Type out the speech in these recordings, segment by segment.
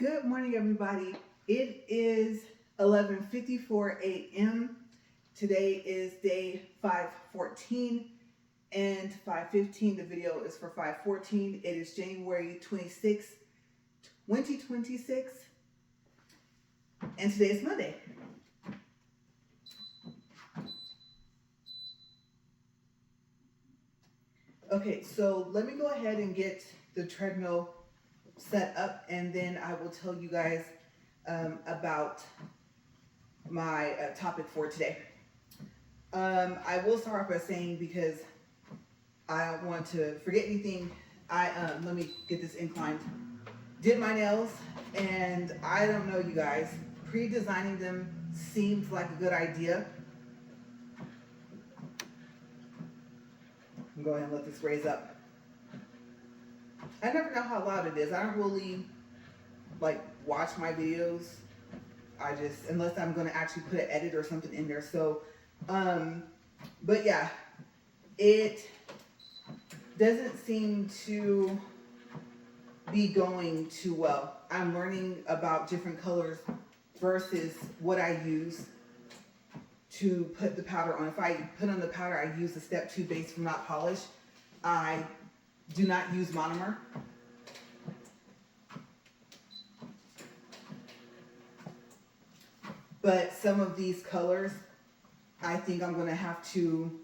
Good morning, everybody. It is 11:54 a.m. Today is day 514 and 515. The video is for 514. It is January 26, 2026, and today is Monday. Okay, so let me go ahead and get the treadmill set up, and then I will tell you guys about my topic for today. I will start off by saying, because I don't want to forget anything, let me get this inclined. Did my nails, and I don't know, you guys, pre-designing them seemed like a good idea. I'm going to go ahead and let this raise up. I never know how loud it is. I don't really watch my videos. I just, unless I'm going to actually put an edit or something in there. So, but yeah, it doesn't seem to be going too well. I'm learning about different colors versus what I use to put the powder on. If I put on the powder, I use the step 2 base from Not Polished. I do not use monomer. But some of these colors, I think I'm going to have to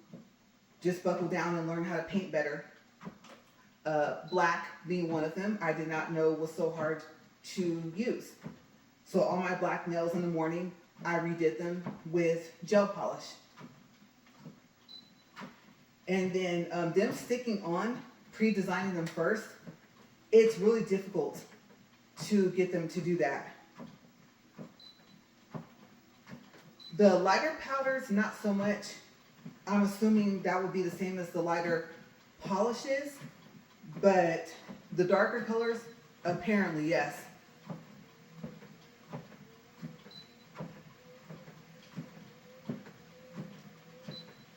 just buckle down and learn how to paint better. Black being one of them, I did not know was so hard to use. So all my black nails in the morning, I redid them with gel polish. And then them sticking on, pre-designing them first, it's really difficult to get them to do that. The lighter powders, not so much. I'm assuming that would be the same as the lighter polishes, but the darker colors, apparently, yes.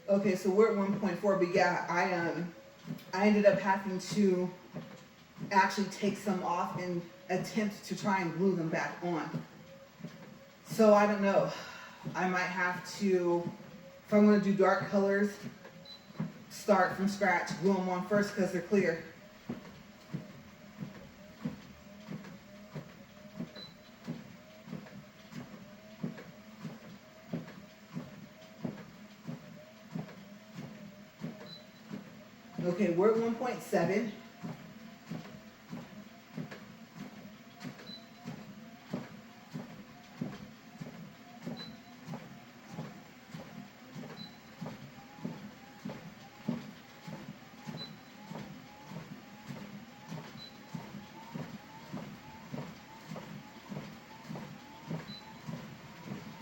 Okay, so we're at 1.4, but yeah, I ended up having to actually take some off and attempt to try and glue them back on. So I don't know. I might have to, if I'm going to do dark colors, start from scratch, glue them on first because they're clear. Okay, we're at 1.7.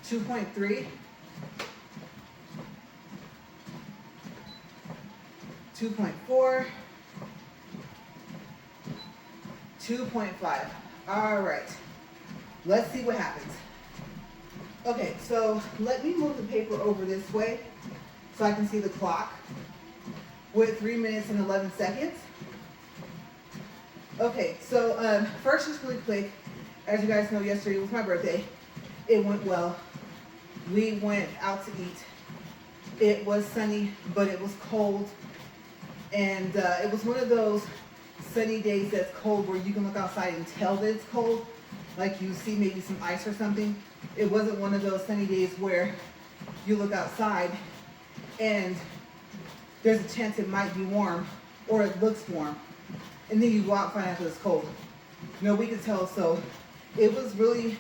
Two 2.3, 2.4, 2.5. All right, let's see what happens. Okay, so let me move the paper over this way so I can see the clock. We're at 3 minutes and 11 seconds. Okay, so first, just really quick, as you guys know, yesterday was my birthday. It went well. We went out to eat. It was sunny, but it was cold. And it was one of those sunny days that's cold where you can look outside and tell that it's cold. Like you see maybe some ice or something. It wasn't one of those sunny days where you look outside and there's a chance it might be warm or it looks warm. And then you go out and find out that it's cold. No, we could tell. So it was really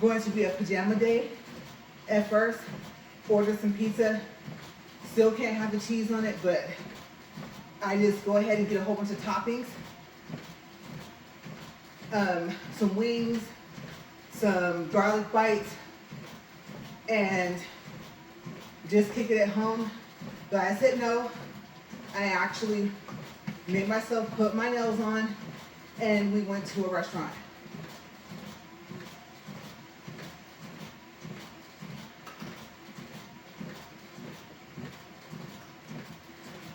going to be a pajama day at first. Ordered some pizza. Still can't have the cheese on it, but I just go ahead and get a whole bunch of toppings. Some wings, some garlic bites, and just kick it at home. But I said no. I actually made myself put my nails on, and we went to a restaurant.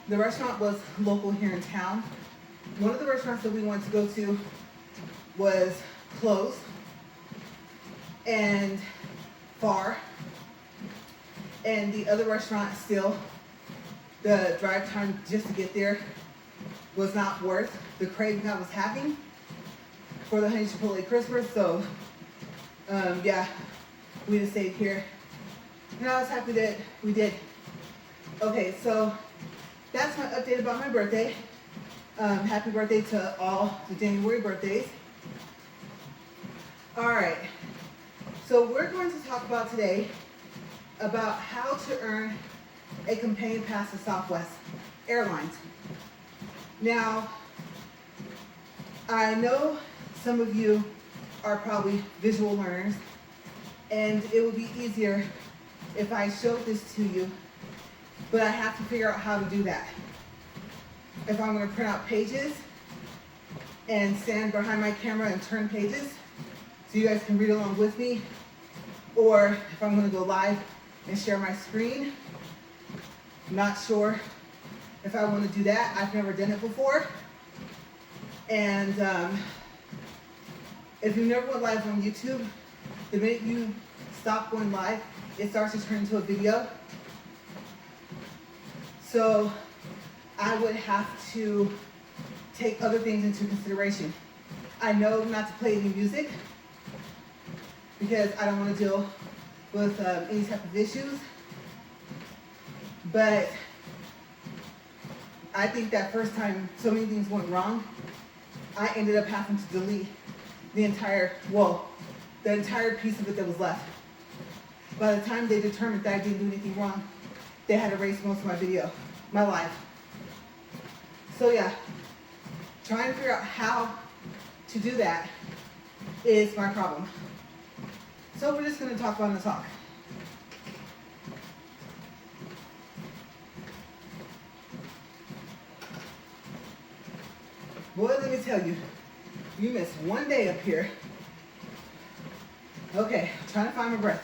The restaurant was local here in town. One of the restaurants that we wanted to go to was closed and far. And the other restaurant still, the drive time just to get there was not worth the craving I was having for the honey chipotle crispers. So yeah, we just stayed here. And I was happy that we did. Okay, so that's my update about my birthday. Happy birthday to all the January birthdays. All right, so we're going to talk about today about how to earn a companion pass to Southwest Airlines. Now, I know some of you are probably visual learners, and it would be easier if I showed this to you, but I have to figure out how to do that. If I'm going to print out pages and stand behind my camera and turn pages so you guys can read along with me, or if I'm going to go live and share my screen, I'm not sure if I want to do that. I've never done it before. And if you never went live on YouTube, the minute you stop going live, it starts to turn into a video. So I would have to take other things into consideration. I know not to play any music because I don't want to deal with any type of issues. But I think that first time so many things went wrong, I ended up having to delete the entire piece of it that was left. By the time they determined that I didn't do anything wrong, they had erased most of my video, my live. So yeah, trying to figure out how to do that is my problem. So we're just going to talk about the talk. Boy, let me tell you, you missed one day up here. Okay, trying to find my breath.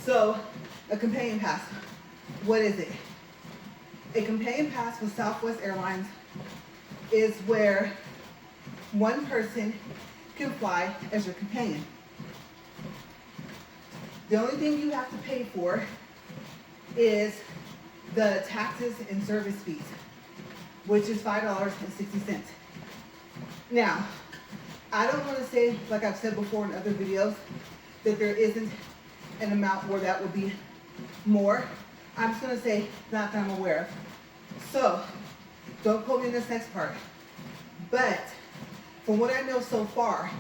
So, a companion pass, what is it? A companion pass with Southwest Airlines is where one person can fly as your companion. The only thing you have to pay for is the taxes and service fees, which is $5.60. Now, I don't want to say, like I've said before in other videos, that there isn't an amount where that would be more. I'm just going to say not that I'm aware of. So, don't quote me in this next part. But, from what I know so far,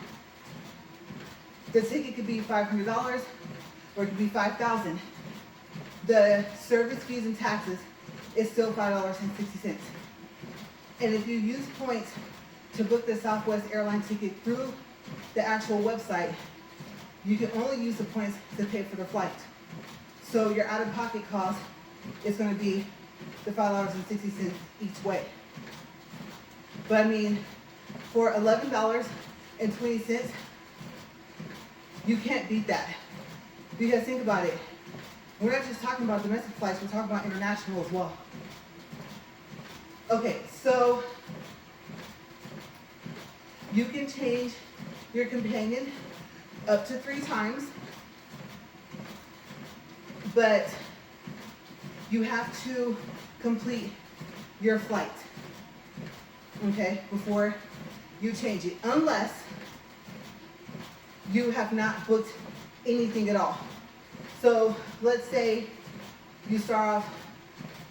the ticket could be $500 or it could be $5,000. The service fees and taxes is still $5.60. And if you use points to book the Southwest Airlines ticket through the actual website, you can only use the points to pay for the flight. So your out-of-pocket cost is going to be the $5.60 each way. But I mean, for $11.20, you can't beat that. Because think about it, we're not just talking about domestic flights, we're talking about international as well. Okay, so you can change your companion up to 3 times, but you have to complete your flight, okay, before you change it, unless you have not booked anything at all. So let's say you start off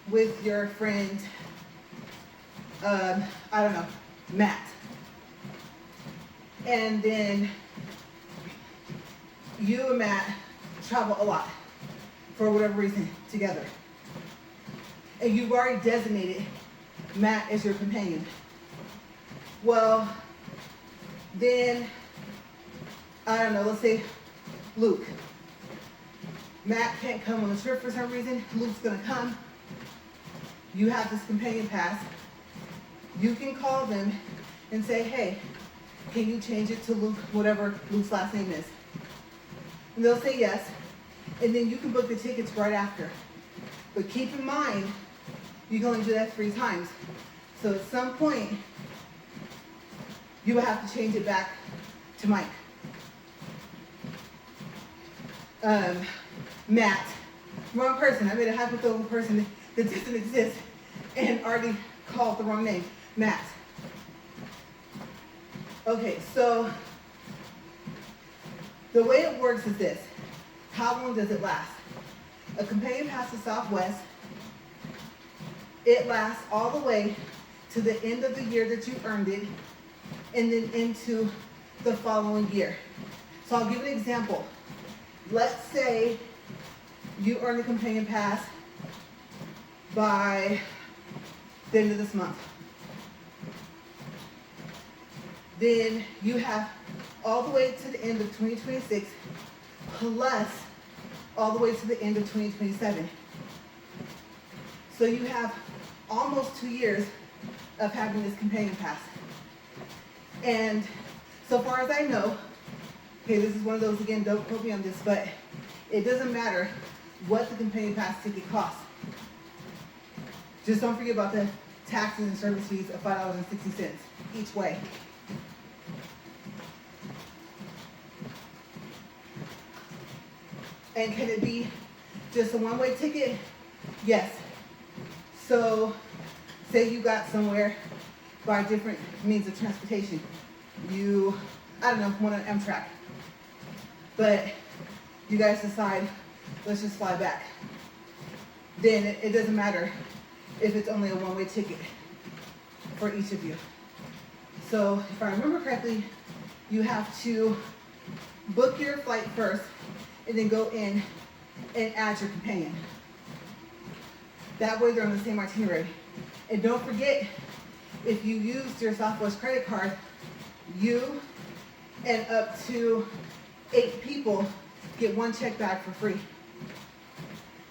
with your friend, I don't know, Matt. And then you and Matt travel a lot for whatever reason together. And you've already designated Matt as your companion. Well, then, I don't know, let's say Luke. Matt can't come on the trip for some reason. Luke's gonna come. You have this companion pass. You can call them and say, hey, can you change it to Luke, whatever Luke's last name is? And they'll say yes. And then you can book the tickets right after. But keep in mind, you can only do that 3 times. So at some point, you will have to change it back to Mike. Matt. Wrong person. I made a hypothetical person that doesn't exist and already called the wrong name. Matt. Okay, so the way it works is this. How long does it last? A companion pass to Southwest, it lasts all the way to the end of the year that you earned it, and then into the following year. So I'll give an example. Let's say you earn the companion pass by the end of this month. Then you have all the way to the end of 2026 plus all the way to the end of 2027. So you have almost 2 years of having this companion pass. And so far as I know, okay, this is one of those, again, don't quote me on this, but it doesn't matter what the companion pass ticket costs. Just don't forget about the taxes and service fees of $5.60 each way. And can it be just a one-way ticket? Yes. So say you got somewhere by different means of transportation. You, I don't know, went on Amtrak. But you guys decide, let's just fly back. Then it doesn't matter if it's only a one-way ticket for each of you. So if I remember correctly, you have to book your flight first and then go in and add your companion. That way they're on the same itinerary. And don't forget, if you used your Southwest credit card, you and up to 8 people get 1 check bag for free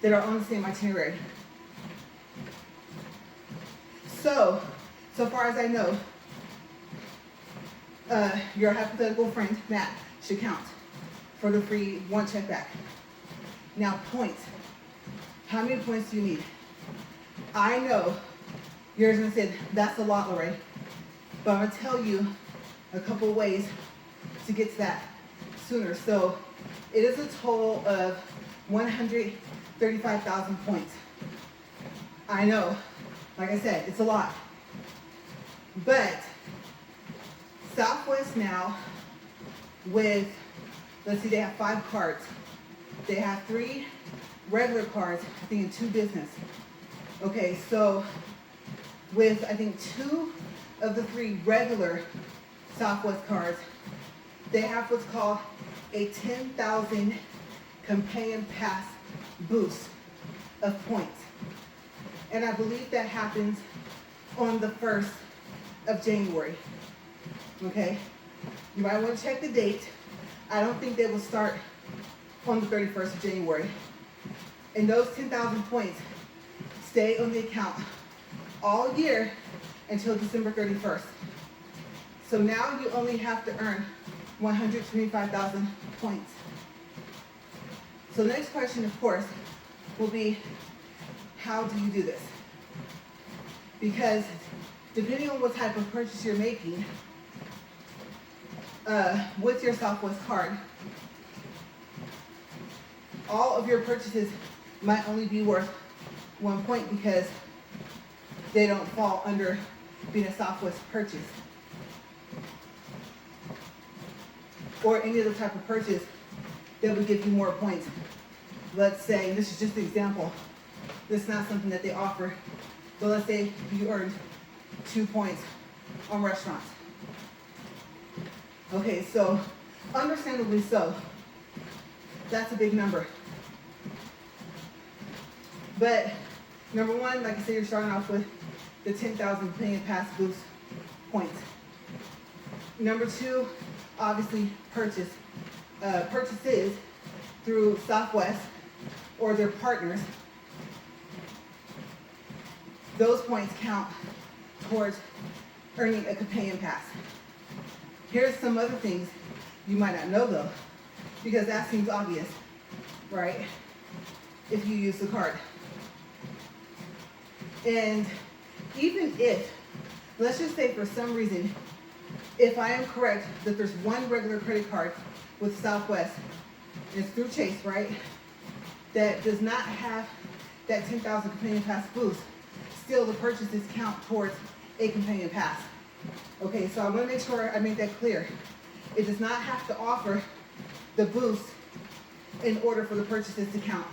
that are on the same itinerary. So far as I know, your hypothetical friend, Matt, should count for the free 1 check back. Now, points. How many points do you need? I know yours gonna say, that's a lot, LaRae, but I'm gonna tell you a couple ways to get to that sooner. So it is a total of 135,000 points. I know, like I said, it's a lot. But Southwest now, with, let's see, they have 5 cards. They have 3 regular cards, I think, and 2 business. Okay, so with, I think, 2 of the 3 regular Southwest cards, they have what's called a 10,000 companion pass boost of points. And I believe that happens on the 1st of January. Okay? You might want to check the date. I don't think they will start on the 31st of January. And those 10,000 points stay on the account all year until December 31st. So now you only have to earn 125,000 points. So the next question, of course, will be, how do you do this? Because depending on what type of purchase you're making, with your Southwest card, all of your purchases might only be worth 1 point because they don't fall under being a Southwest purchase. Or any other type of purchase that would give you more points. Let's say, this is just an example, this is not something that they offer, but let's say you earned 2 points on restaurants. Okay, so understandably so, that's a big number. But number one, like I said, you're starting off with the 10,000 companion pass boost points. Number 2, obviously purchases through Southwest or their partners. Those points count towards earning a companion pass. Here's some other things you might not know though, because that seems obvious, right? If you use the card. And even if, let's just say for some reason, if I am correct, that there's one regular credit card with Southwest, and it's through Chase, right, that does not have that 10,000 companion pass boost, still the purchases count towards a companion pass. Okay, so I want to make sure I make that clear. It does not have to offer the boost in order for the purchases to count.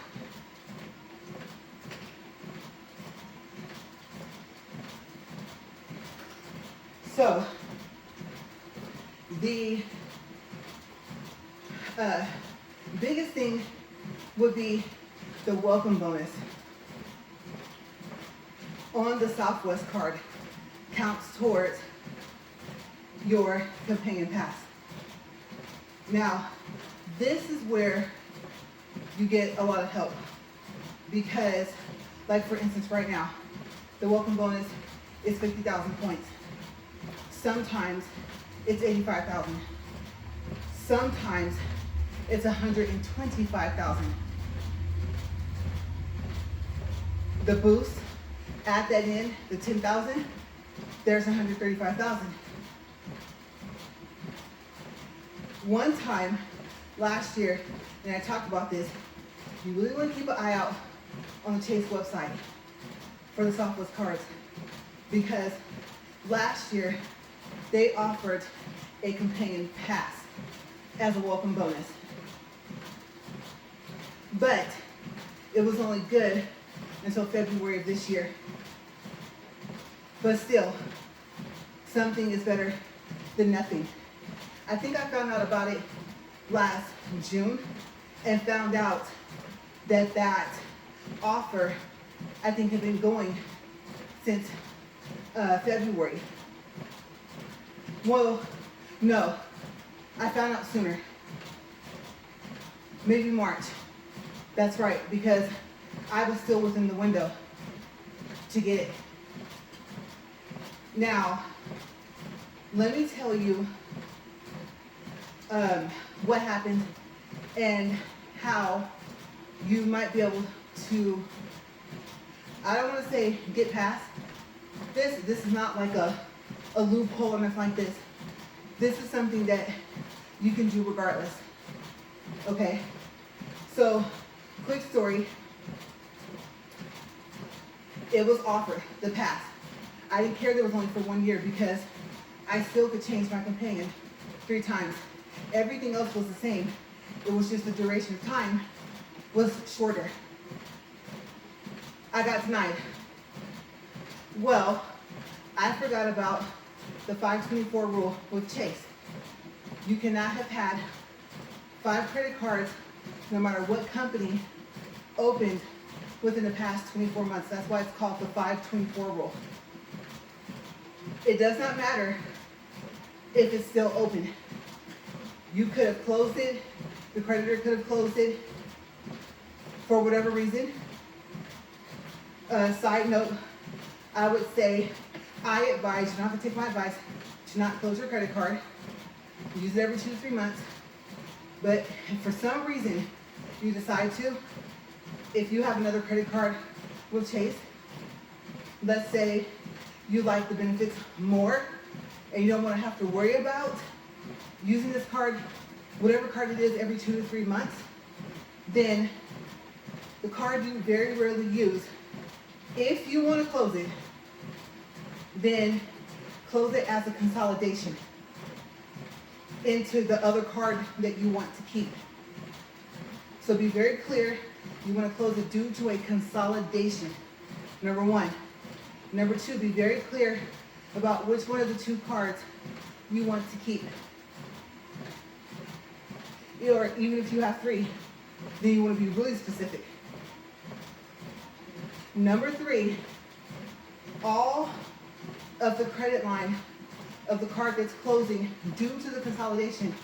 So the biggest thing would be the welcome bonus on the Southwest card counts towards your companion pass. Now, this is where you get a lot of help because, like for instance, right now, the welcome bonus is 50,000 points. Sometimes it's 85,000. Sometimes it's 125,000. The boost at that end, the 10,000, there's 135,000. One time last year, and I talked about this, you really want to keep an eye out on the Chase website for the Southwest cards because last year they offered a companion pass as a welcome bonus. But it was only good until February of this year. But still, something is better than nothing. I think I found out about it last June and found out that that offer, I think, had been going since February. Well, no, I found out sooner. Maybe March. That's right, because I was still within the window to get it. Now, let me tell you what happened and how you might be able to, I don't want to say get past this. This is not like a loophole or nothing like this. This is something that you can do regardless. Okay, so quick story. It was offered, the pass. I didn't care that it was only for 1 year because I still could change my companion 3 times. Everything else was the same. It was just the duration of time was shorter. I got denied. Well, I forgot about the 524 rule with Chase. You cannot have had 5 credit cards, no matter what company, opened within the past 24 months. That's why it's called the 524 rule. It does not matter if it's still open. You could have closed it, the creditor could have closed it for whatever reason. Side note, I would say, I advise, you don't have to take my advice, to not close your credit card. Use it every 2 to 3 months. But if for some reason you decide to, if you have another credit card with Chase, let's say you like the benefits more and you don't want to have to worry about using this card, whatever card it is, every 2 to 3 months, then the card you very rarely use, if you want to close it, then close it as a consolidation into the other card that you want to keep. So be very clear, you want to close it due to a consolidation, number 1. Number 2, be very clear about which one of the 2 cards you want to keep. Or even if you have 3, then you want to be really specific. Number 3, all of the credit line of the card that's closing due to the consolidation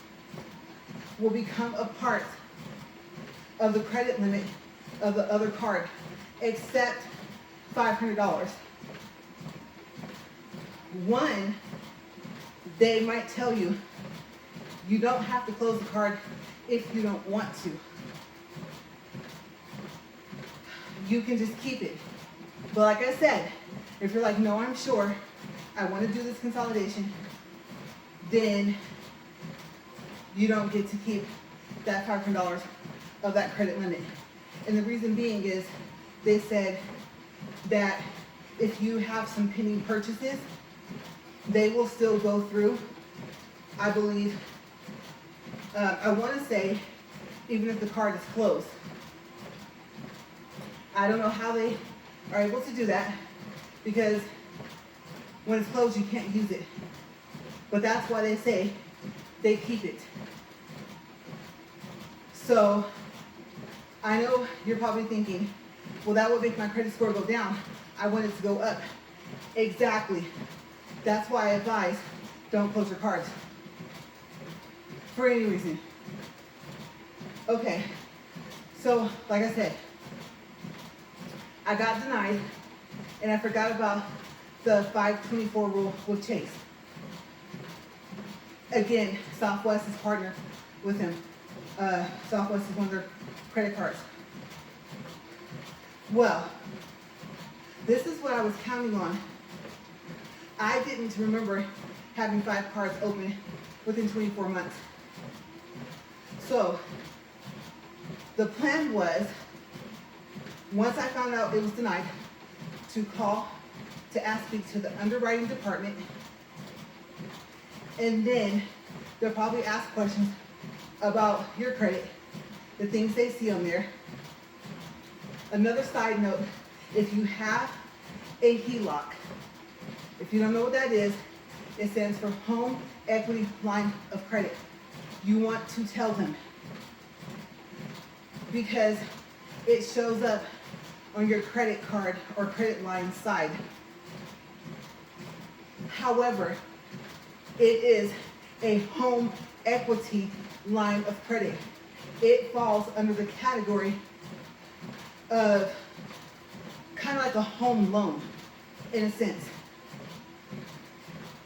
will become a part of the credit limit of the other card, except $500. One, they might tell you, you don't have to close the card if you don't want to. You can just keep it. But like I said, if you're like, no, I'm sure, I want to do this consolidation, then you don't get to keep that $500 of that credit limit. And the reason being is they said that if you have some pending purchases, they will still go through, I believe, I want to say, even if the card is closed. I don't know how they are able to do that, because when it's closed, you can't use it. But that's why they say they keep it. So I know you're probably thinking, well, that would make my credit score go down. I want it to go up. Exactly. That's why I advise don't close your cards for any reason. Okay, so like I said, I got denied, and I forgot about the 524 rule with Chase. Again, Southwest is partnered with him. Southwest is one of their credit cards. Well, this is what I was counting on. I didn't remember having 5 cards open within 24 months. So the plan was, once I found out it was denied, to call to speak to the underwriting department, and then they'll probably ask questions about your credit, the things they see on there. Another side note, if you have a HELOC, if you don't know what that is, it stands for Home Equity Line of Credit. You want to tell them, because it shows up on your credit card or credit line side. However, it is a home equity line of credit. It falls under the category of kind of like a home loan, in a sense.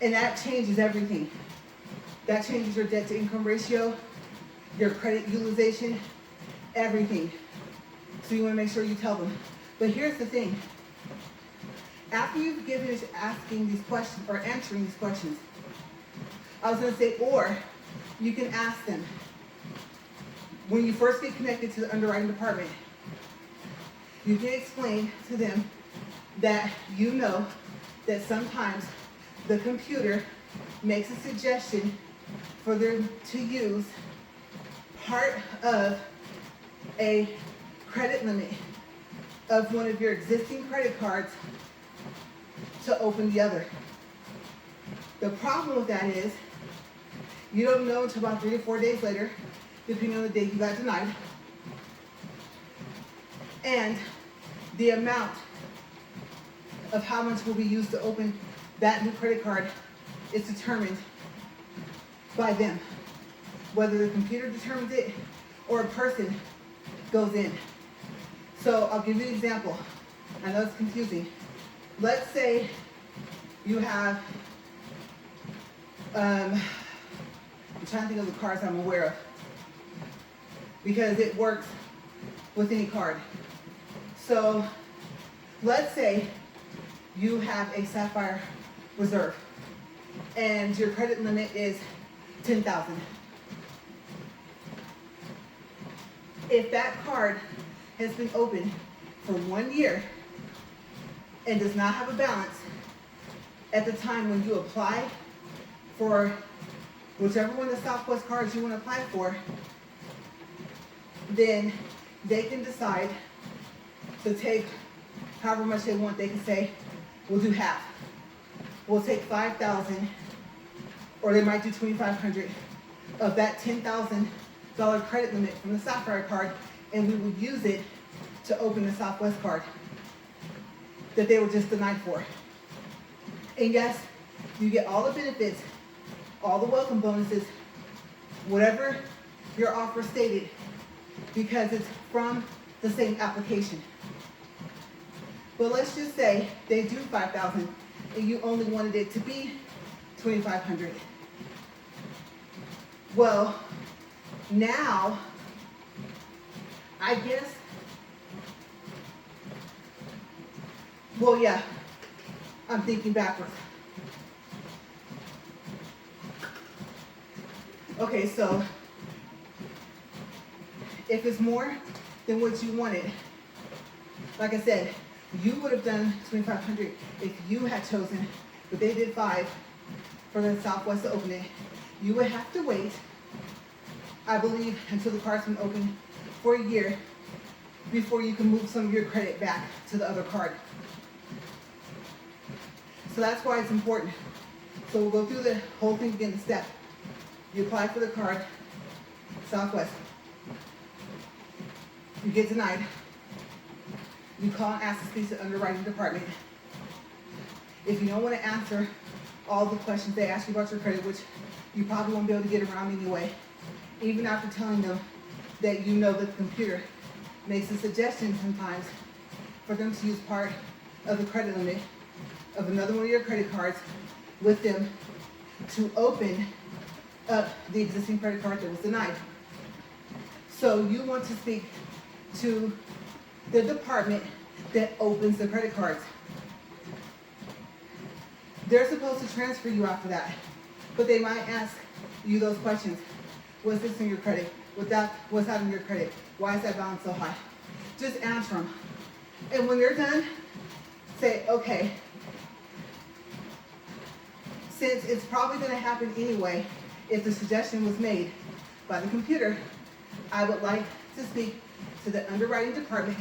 And that changes everything. That changes your debt to income ratio, your credit utilization, everything. So you want to make sure you tell them. But here's the thing. After you've asking these questions or answering these questions, I was going to say, or you can ask them when you first get connected to the underwriting department. You can explain to them that you know that sometimes the computer makes a suggestion for them to use part of a credit limit of one of your existing credit cards to open the other. The problem with that is you don't know until about 3 to 4 days later, depending on the date you got denied. And the amount of how much will be used to open that new credit card is determined by them. Whether the computer determines it or a person goes in. So I'll give you an example. I know it's confusing. Let's say you have, I'm trying to think of the cards I'm aware of, because it works with any card. So let's say you have a Sapphire Reserve and your credit limit is $10,000. If that card has been open for 1 year and does not have a balance at the time when you apply for whichever one of the Southwest cards you want to apply for, then they can decide to take however much they want. They can say, we'll do half. We'll take $5,000, or they might do $2,500 of that $10,000 credit limit from the Sapphire card, and we would use it to open the Southwest card that they were just denied for. And yes, you get all the benefits, all the welcome bonuses, whatever your offer stated, because it's from the same application. But let's just say they do $5,000 and you only wanted it to be $2,500. Well, now, I guess, well, yeah, I'm thinking backwards. Okay, so if it's more than what you wanted, like I said, you would have done 2,500 if you had chosen, but they did 5 for the Southwest to open it. You would have to wait, I believe, until the card's been open for a year before you can move some of your credit back to the other card. So that's why it's important. So we'll go through the whole thing again in step. You apply for the card, Southwest. You get denied. You call and ask to speak to the underwriting department. If you don't want to answer all the questions they ask you about your credit, which you probably won't be able to get around anyway, even after telling them that you know that the computer makes a suggestion sometimes for them to use part of the credit limit of another one of your credit cards with them to open up the existing credit card that was denied. So you want to speak to the department that opens the credit cards. They're supposed to transfer you after that, but they might ask you those questions. Was this in your credit? What's that in your credit? Why is that balance so high? Just answer them. And when they're done, say, okay, since it's probably going to happen anyway, if the suggestion was made by the computer, I would like to speak to the underwriting department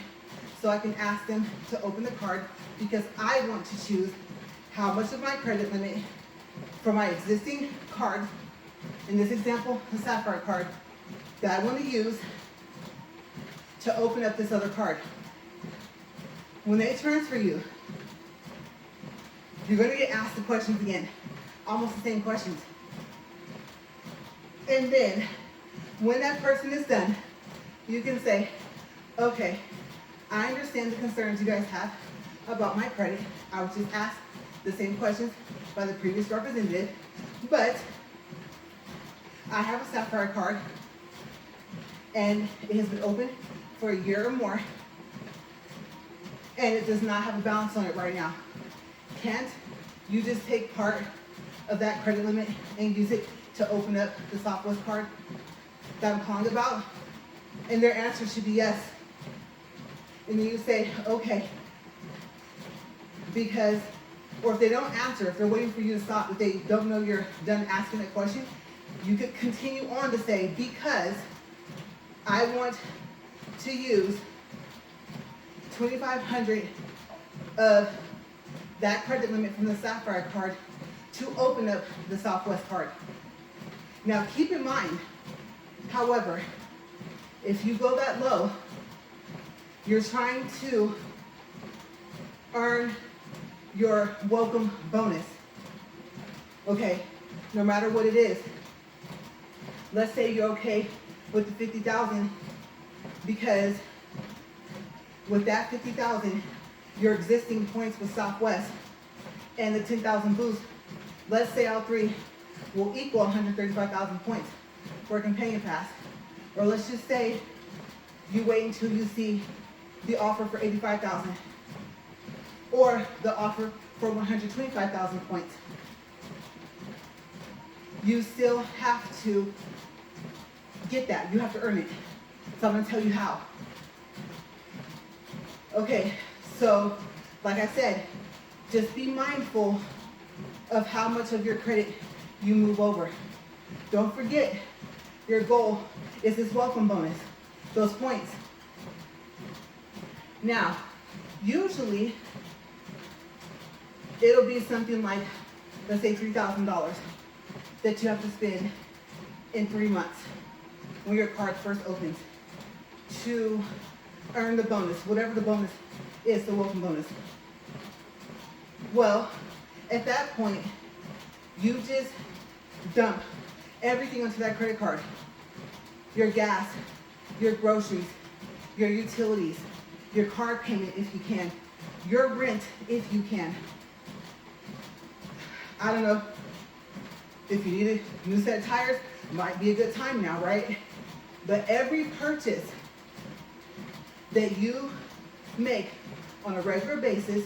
so I can ask them to open the card because I want to choose how much of my credit limit for my existing card, in this example, the Sapphire card, that I want to use to open up this other card. When they transfer you, you're going to get asked the questions again, almost the same questions. And then, when that person is done, you can say, okay, I understand the concerns you guys have about my credit. I was just asked the same questions by the previous representative, but I have a Sapphire card and it has been open for a year or more and it does not have a balance on it right now. Can't you just take part of that credit limit and use it to open up the Southwest card that I'm calling about? And their answer should be yes. And then you say, okay, because, or if they don't answer, if they're waiting for you to stop, if they don't know you're done asking that question, you could continue on to say, because I want to use 2,500 of that credit limit from the Sapphire card to open up the Southwest card. Now keep in mind, however, if you go that low, you're trying to earn your welcome bonus. Okay, no matter what it is. Let's say you're okay with the 50,000 because with that 50,000, your existing points with Southwest and the 10,000 boost, let's say all three will equal 135,000 points for a companion pass. Or let's just say you wait until you see the offer for 85,000 or the offer for 125,000 points. You still have to get that. You have to earn it. So I'm going to tell you how. Okay, so like I said, just be mindful of how much of your credit you move over. Don't forget, your goal is this welcome bonus, those points. Now, usually, it'll be something like, let's say $3,000 that you have to spend in 3 months when your card first opens to earn the bonus, whatever the bonus is, the welcome bonus. Well, at that point, you just dump everything onto that credit card. Your gas, your groceries, your utilities, your car payment if you can, your rent if you can. I don't know, if you need a new set of tires, might be a good time now, right? But every purchase that you make on a regular basis,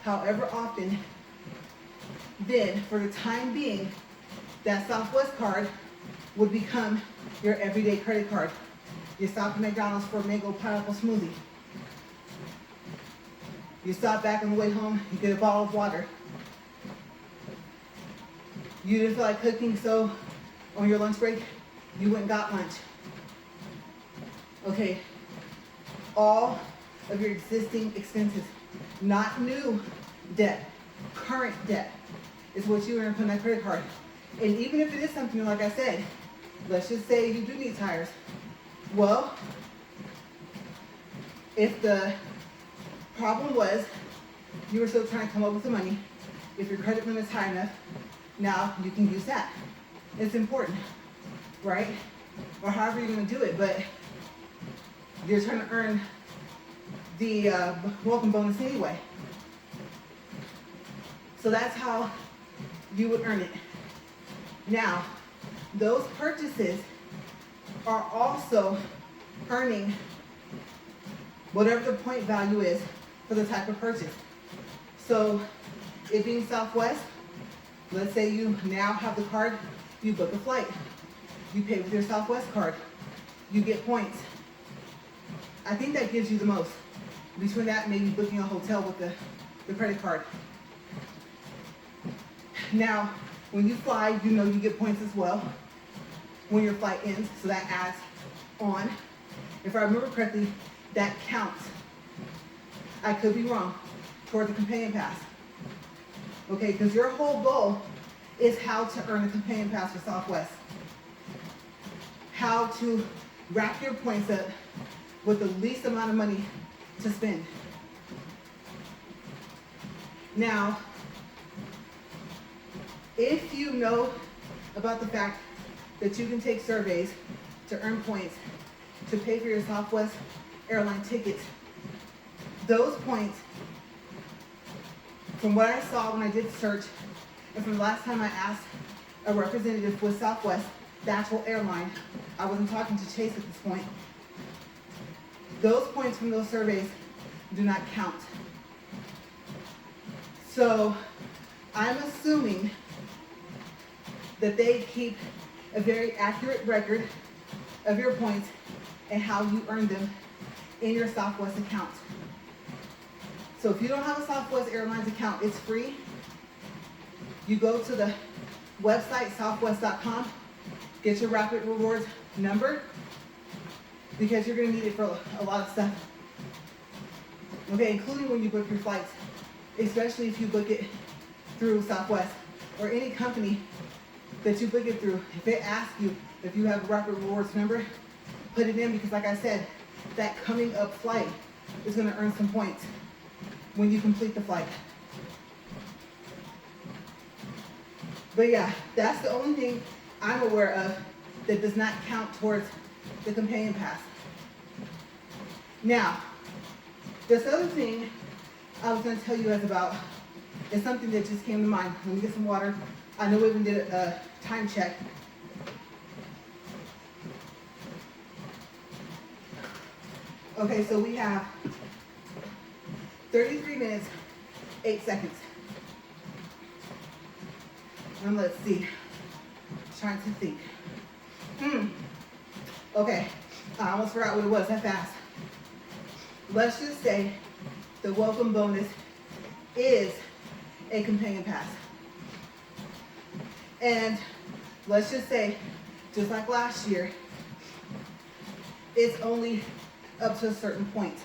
however often, then for the time being, that Southwest card would become your everyday credit card. You stop at McDonald's for a mango pineapple smoothie. You stop back on the way home, you get a bottle of water. You didn't feel like cooking, so on your lunch break, you went and got lunch. Okay, all of your existing expenses, not new debt, current debt, is what you earn from that credit card. And even if it is something, like I said, let's just say you do need tires. Well, if the problem was you were still trying to come up with the money, if your credit limit is high enough, now you can use that. It's important, right? Or however you're going to do it, but you're trying to earn the welcome bonus anyway. So that's how you would earn it. Now, those purchases are also earning whatever the point value is for the type of purchase. So, it being Southwest, let's say you now have the card, you book a flight, you pay with your Southwest card, you get points. I think that gives you the most. Between that and maybe booking a hotel with the credit card. Now, when you fly, you know you get points as well when your flight ends, so that adds on. If I remember correctly, that counts. I could be wrong, toward the companion pass. Okay, because your whole goal is how to earn a companion pass for Southwest. How to rack your points up with the least amount of money to spend. Now, if you know about the fact that you can take surveys to earn points to pay for your Southwest airline tickets, those points, from what I saw when I did the search, and from the last time I asked a representative with Southwest, the actual airline, I wasn't talking to Chase at this point, those points from those surveys do not count. So I'm assuming that they keep a very accurate record of your points and how you earn them in your Southwest account. So if you don't have a Southwest Airlines account, it's free. You go to the website, southwest.com, get your Rapid Rewards number, because you're going to need it for a lot of stuff. Okay, including when you book your flights, especially if you book it through Southwest or any company that you book it through. If they ask you if you have a Rapid Rewards number, put it in, because like I said, that coming up flight is going to earn some points when you complete the flight. But yeah, that's the only thing I'm aware of that does not count towards the companion pass. Now, this other thing I was going to tell you guys about is something that just came to mind. Let me get some water. I know we even did a time check. Okay, so we have 33 minutes, 8 seconds. And let's see. Trying to think. Okay, I almost forgot what it was that fast. Let's just say the welcome bonus is a companion pass. And let's just say, just like last year, it's only up to a certain point.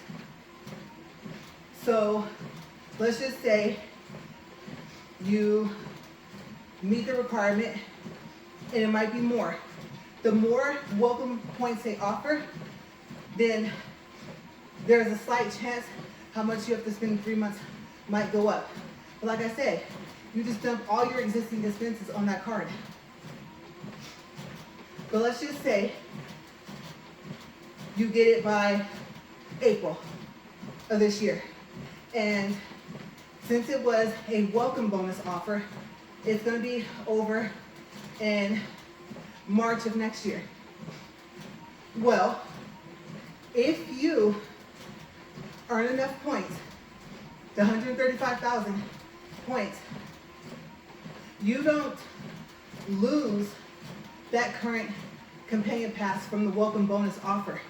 So let's just say you meet the requirement, and it might be more. The more welcome points they offer, then there's a slight chance how much you have to spend in 3 months might go up. But like I said, you just dump all your existing expenses on that card. But let's just say you get it by April of this year. And since it was a welcome bonus offer, it's going to be over in March of next year. Well, if you earn enough points, the 135,000 points, you don't lose that current companion pass from the welcome bonus offer.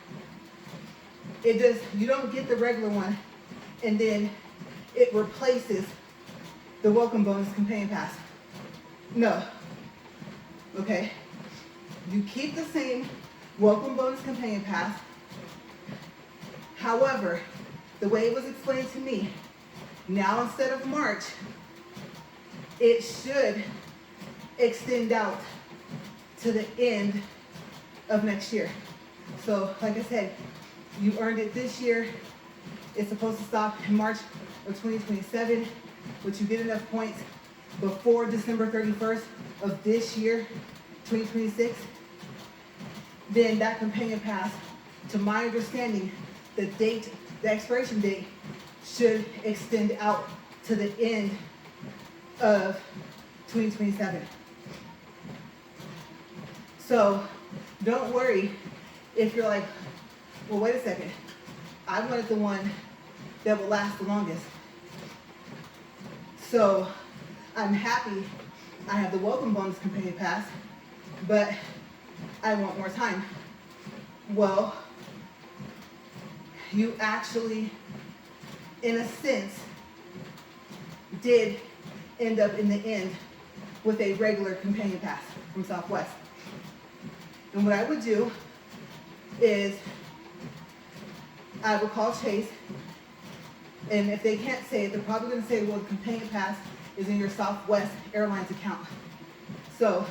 It does, you don't get the regular one and then it replaces the welcome bonus companion pass. No. Okay? You keep the same welcome bonus companion pass. However, the way it was explained to me, now instead of March, it should extend out to the end of next year. So, like I said, you earned it this year. It's supposed to stop in March of 2027, but you get enough points before December 31st of this year, 2026. Then that companion pass, to my understanding, the expiration date should extend out to the end of 2027. So don't worry if you're like, well, wait a second, I wanted the one that will last the longest. So I'm happy I have the welcome bonus companion pass, but I want more time. Well, you actually, in a sense, did end up in the end with a regular companion pass from Southwest. And what I would do is I would call Chase, and if they can't say it, they're probably going to say, well, the companion pass is in your Southwest Airlines account. So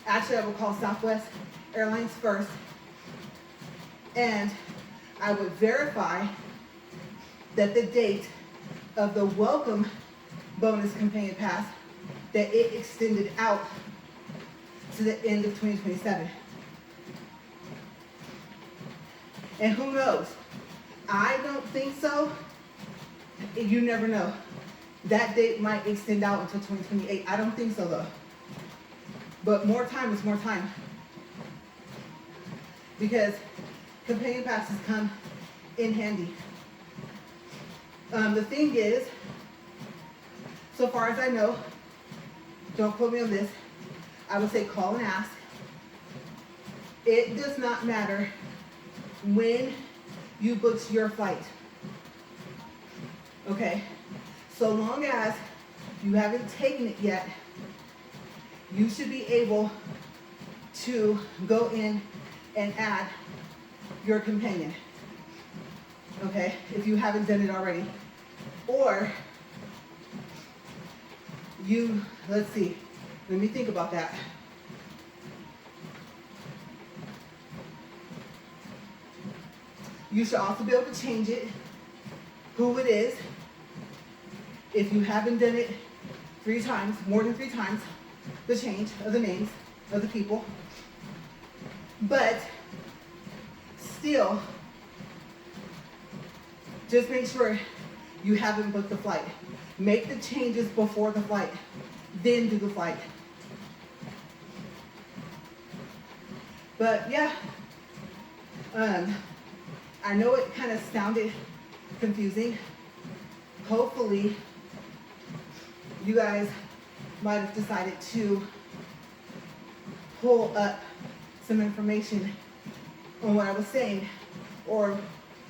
actually I would call Southwest Airlines first, and I would verify that the date of the welcome bonus companion pass, that it extended out to the end of 2027. And who knows? I don't think so. You never know. That date might extend out until 2028. I don't think so though. But more time is more time. Because companion passes come in handy. The thing is, so far as I know, don't quote me on this, I would say call and ask. It does not matter when you booked your flight. Okay? So long as you haven't taken it yet, you should be able to go in and add your companion. Okay? If you haven't done it already. Or let's see, let me think about that. You should also be able to change it, who it is, if you haven't done it 3 times, more than 3 times, the change of the names of the people. But still, just make sure you haven't booked the flight. Make the changes before the flight, then do the flight. But yeah, I know it kind of sounded confusing. Hopefully, you guys might have decided to pull up some information on what I was saying, or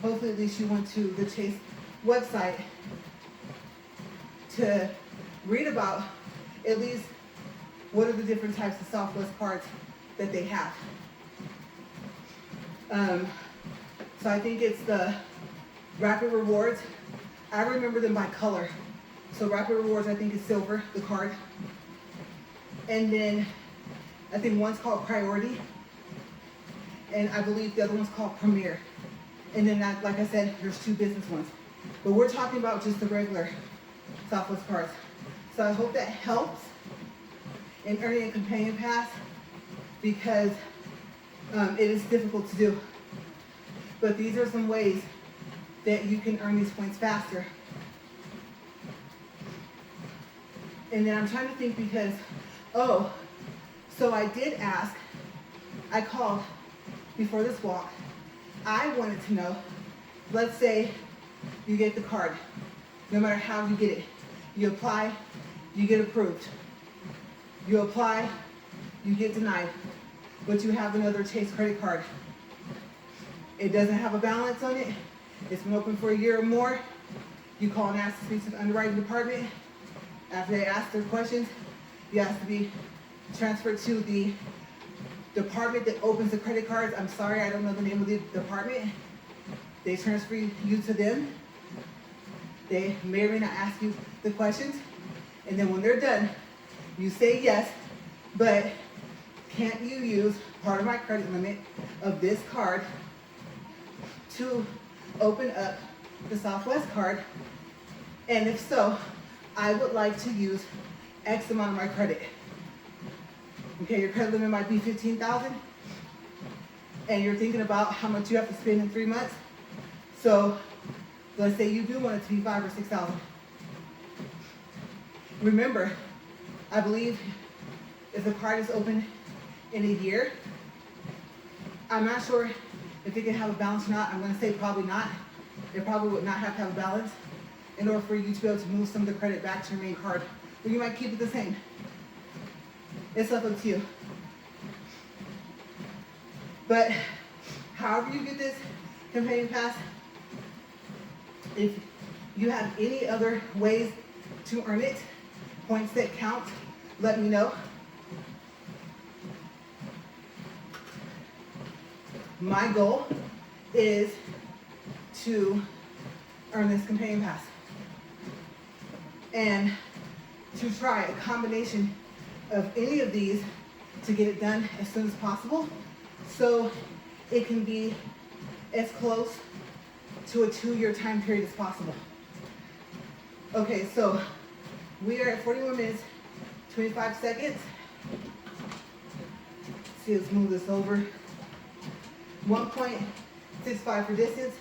hopefully at least you went to the Chase website to read about at least what are the different types of Southwest cards that they have. So I think it's the Rapid Rewards. I remember them by color. So Rapid Rewards, I think, is silver, the card. And then I think one's called Priority. And I believe the other one's called Premier. And then, like I said, there's 2 business ones. But we're talking about just the regular Southwest cards. So I hope that helps in earning a companion pass, because it is difficult to do. But these are some ways that you can earn these points faster. And then I'm trying to think because, so I did ask, I called before this walk. I wanted to know, let's say you get the card, no matter how you get it. You apply, you get approved. You apply, you get denied. but you have another Chase credit card. It doesn't have a balance on it. It's been open for a year or more. You call and ask to speak to the underwriting department. After they ask their questions, you ask to be transferred to the department that opens the credit cards. I'm sorry, I don't know the name of the department. They transfer you to them. They may or may not ask you the questions. And then when they're done, you say yes, but can't you use part of my credit limit of this card to open up the Southwest card? And if so, I would like to use X amount of my credit. Okay, your credit limit might be $15,000, and you're thinking about how much you have to spend in 3 months. So let's say you do want it to be $5,000 or $6,000. Remember, I believe if the card is open in a year, I'm not sure if it can have a balance or not. I'm going to say probably not. It probably would not have to have a balance in order for you to be able to move some of the credit back to your main card. Or you might keep it the same. It's up to you. But however you get this companion pass, if you have any other ways to earn it, points that count, let me know. My goal is to earn this companion pass and to try a combination of any of these to get it done as soon as possible, so it can be as close to a 2-year time period as possible. Okay, so we are at 41 minutes, 25 seconds. Let's see, let's move this over. 1.65 for distance,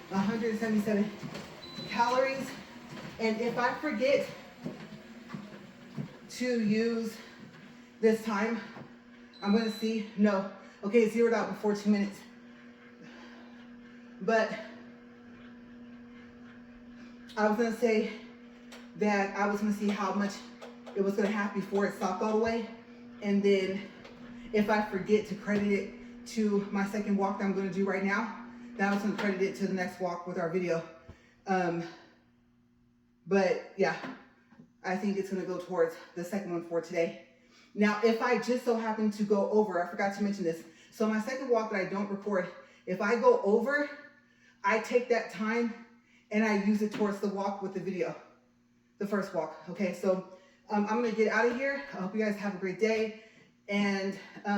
177 calories. And if I forget to use this time, I'm gonna see, no, okay, it's zeroed out before 2 minutes. But I was gonna say that I was gonna see how much it was gonna have before it stopped all the way. And then if I forget to credit it to my second walk that I'm gonna do right now, then I was gonna credit it to the next walk with our video. But yeah, I think it's gonna go towards the second one for today. Now, if I just so happen to go over, I forgot to mention this. So my second walk that I don't record, if I go over, I take that time and I use it towards the walk with the video, the first walk. Okay, so I'm gonna get out of here. I hope you guys have a great day. And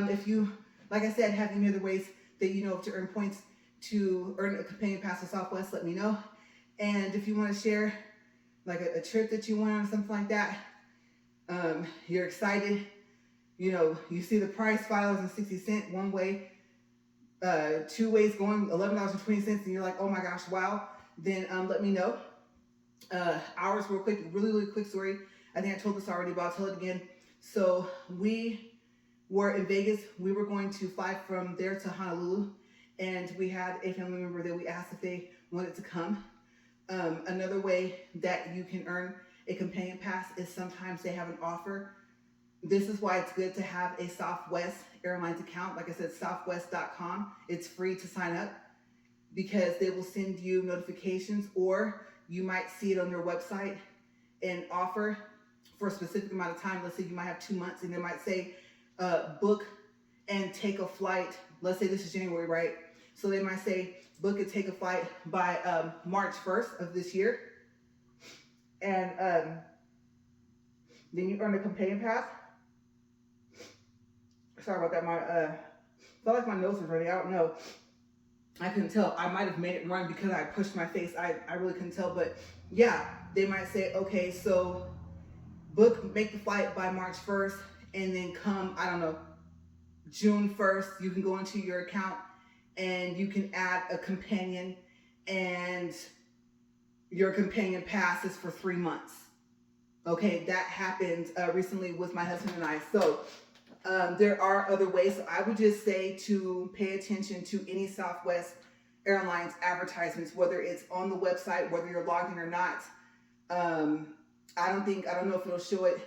if you, like I said, have any other ways that you know of to earn points to earn a companion pass to Southwest, let me know. And if you wanna share like a trip that you went on or something like that, you're excited, you know, you see the price, $5.60 one way, 2 ways going, $11.20, and you're like, oh my gosh, wow, then let me know. Ours real quick, really quick story. I think I told this already, but I'll tell it again. So we were in Vegas. We were going to fly from there to Honolulu, and we had a family member that we asked if they wanted to come. Another way that you can earn a companion pass is sometimes they have an offer. This is why it's good to have a Southwest Airlines account. Like I said, southwest.com. It's free to sign up because they will send you notifications, or you might see it on their website, an offer for a specific amount of time. Let's say you might have 2 months, and they might say, book and take a flight. Let's say this is January, right? So they might say, book and take a flight by March 1st of this year. And then you earn a companion pass. Sorry about that. I felt like my nose was running. I don't know. I couldn't tell. I might have made it run because I pushed my face. I really couldn't tell. But yeah, they might say, okay, so make the flight by March 1st, and then come, I don't know, June 1st, you can go into your account and you can add a companion, and your companion pass is for 3 months. Okay, that happened recently with my husband and I. So there are other ways. So I would just say to pay attention to any Southwest Airlines advertisements, whether it's on the website, whether you're logged in or not. I don't know if it'll show it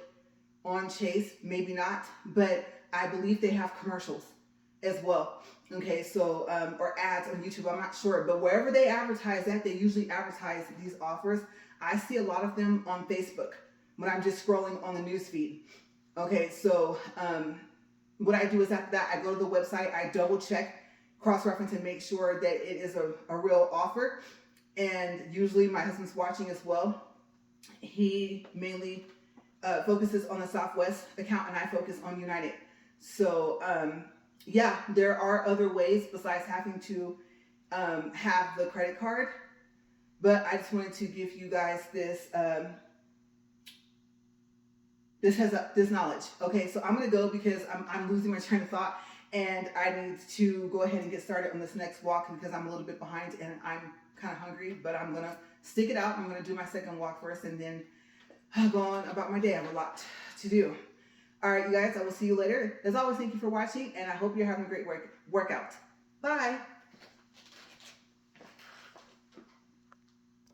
on Chase, maybe not, but I believe they have commercials. as well. Okay, so or ads on YouTube, I'm not sure, but wherever they advertise that, they usually advertise these offers. I see a lot of them on Facebook when I'm just scrolling on the news feed. Okay, so what I do is after that, I go to the website, I double check, cross-reference, and make sure that it is a real offer. And usually my husband's watching as well. He mainly focuses on the Southwest account, and I focus on United. So yeah, there are other ways besides having to have the credit card, but I just wanted to give you guys this this knowledge. Okay, so I'm gonna go because I'm losing my train of thought, and I need to go ahead and get started on this next walk because I'm a little bit behind and I'm kind of hungry, but I'm gonna stick it out. I'm gonna do my second walk first and then go on about my day. I have a lot to do. All right, you guys, I will see you later. As always, thank you for watching, and I hope you're having a great workout. Bye.